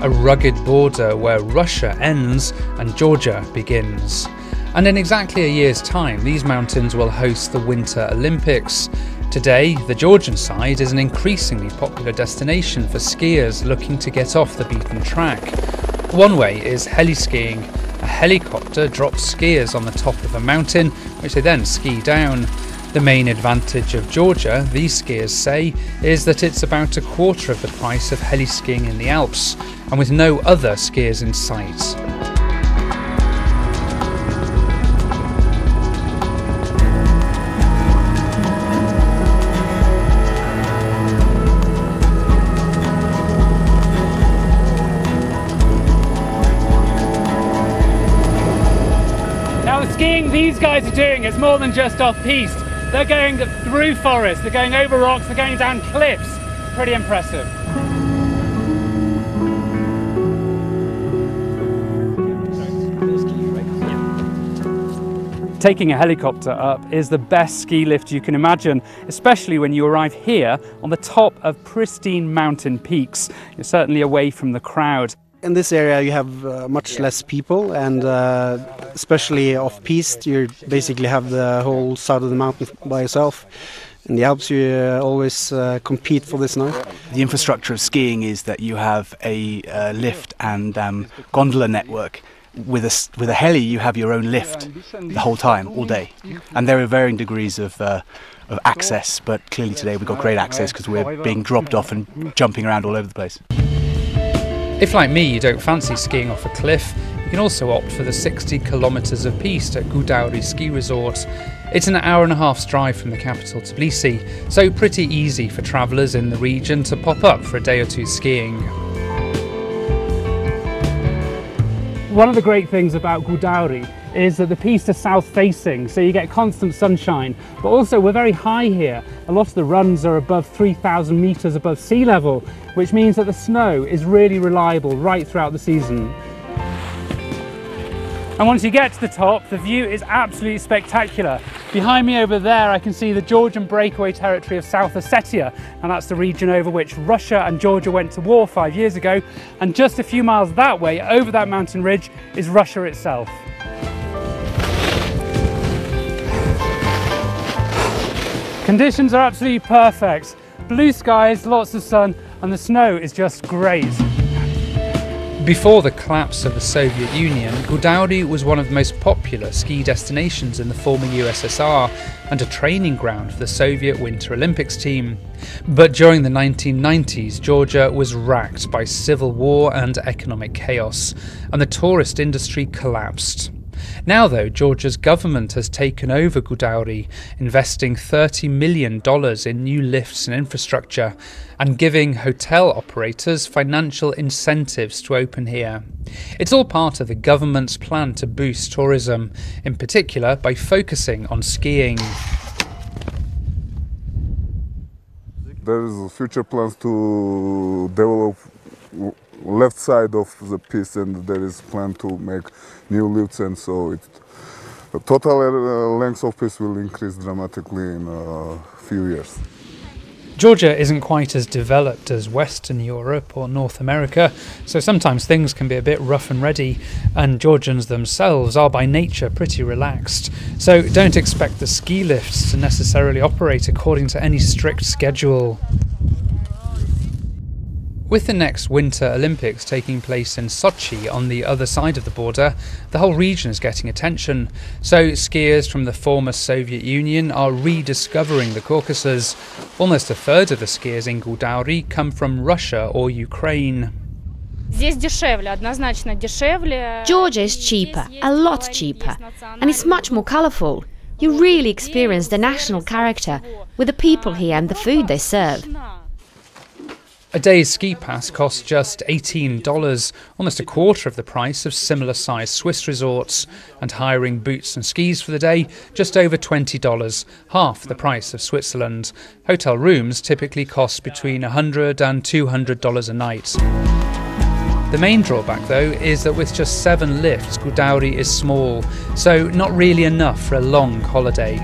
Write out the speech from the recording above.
a rugged border where Russia ends and Georgia begins. And in exactly a year's time, these mountains will host the Winter Olympics. Today, the Georgian side is an increasingly popular destination for skiers looking to get off the beaten track. One way is heli-skiing. A helicopter drops skiers on the top of a mountain, which they then ski down. The main advantage of Georgia, these skiers say, is that it's about a quarter of the price of heli-skiing in the Alps, and with no other skiers in sight. Now the skiing these guys are doing is more than just off-piste. They're going through forests, they're going over rocks, they're going down cliffs. Pretty impressive. Taking a helicopter up is the best ski lift you can imagine, especially when you arrive here on the top of pristine mountain peaks. You're certainly away from the crowd. In this area you have much less people, and especially off-piste you basically have the whole side of the mountain by yourself. In the Alps you always compete for the snow. The infrastructure of skiing is that you have a lift and gondola network. With a heli you have your own lift the whole time, all day. And there are varying degrees of access, but clearly today we've got great access because we're being dropped off and jumping around all over the place. If, like me, you don't fancy skiing off a cliff, you can also opt for the 60 kilometres of piste at Gudauri Ski Resort. It's an hour-and-a-half's drive from the capital Tbilisi, so pretty easy for travellers in the region to pop up for a day or two skiing. One of the great things about Gudauri is that the piste is south-facing, so you get constant sunshine, but also we're very high here. A lot of the runs are above 3,000 metres above sea level, which means that the snow is really reliable right throughout the season. And once you get to the top, the view is absolutely spectacular. Behind me over there I can see the Georgian breakaway territory of South Ossetia, and that's the region over which Russia and Georgia went to war 5 years ago, and just a few miles that way, over that mountain ridge, is Russia itself. Conditions are absolutely perfect. Blue skies, lots of sun, and the snow is just great. Before the collapse of the Soviet Union, Gudauri was one of the most popular ski destinations in the former USSR and a training ground for the Soviet Winter Olympics team. But during the 1990s, Georgia was racked by civil war and economic chaos, and the tourist industry collapsed. Now though, Georgia's government has taken over Gudauri, investing $30 million in new lifts and infrastructure, and giving hotel operators financial incentives to open here. It's all part of the government's plan to boost tourism, in particular by focusing on skiing. There is future plans to develop left side of the piste, and there is plan to make new lifts, and so the total length of piste will increase dramatically in a few years. Georgia isn't quite as developed as Western Europe or North America, so sometimes things can be a bit rough and ready, and Georgians themselves are by nature pretty relaxed. So don't expect the ski lifts to necessarily operate according to any strict schedule. With the next Winter Olympics taking place in Sochi on the other side of the border, the whole region is getting attention. So skiers from the former Soviet Union are rediscovering the Caucasus. Almost a third of the skiers in Gudauri come from Russia or Ukraine. Georgia is cheaper, a lot cheaper, and it's much more colourful. You really experience the national character with the people here and the food they serve. A day's ski pass costs just $18, almost a quarter of the price of similar-sized Swiss resorts, and hiring boots and skis for the day, just over $20, half the price of Switzerland. Hotel rooms typically cost between $100 and $200 a night. The main drawback, though, is that with just 7 lifts, Gudauri is small, so not really enough for a long holiday.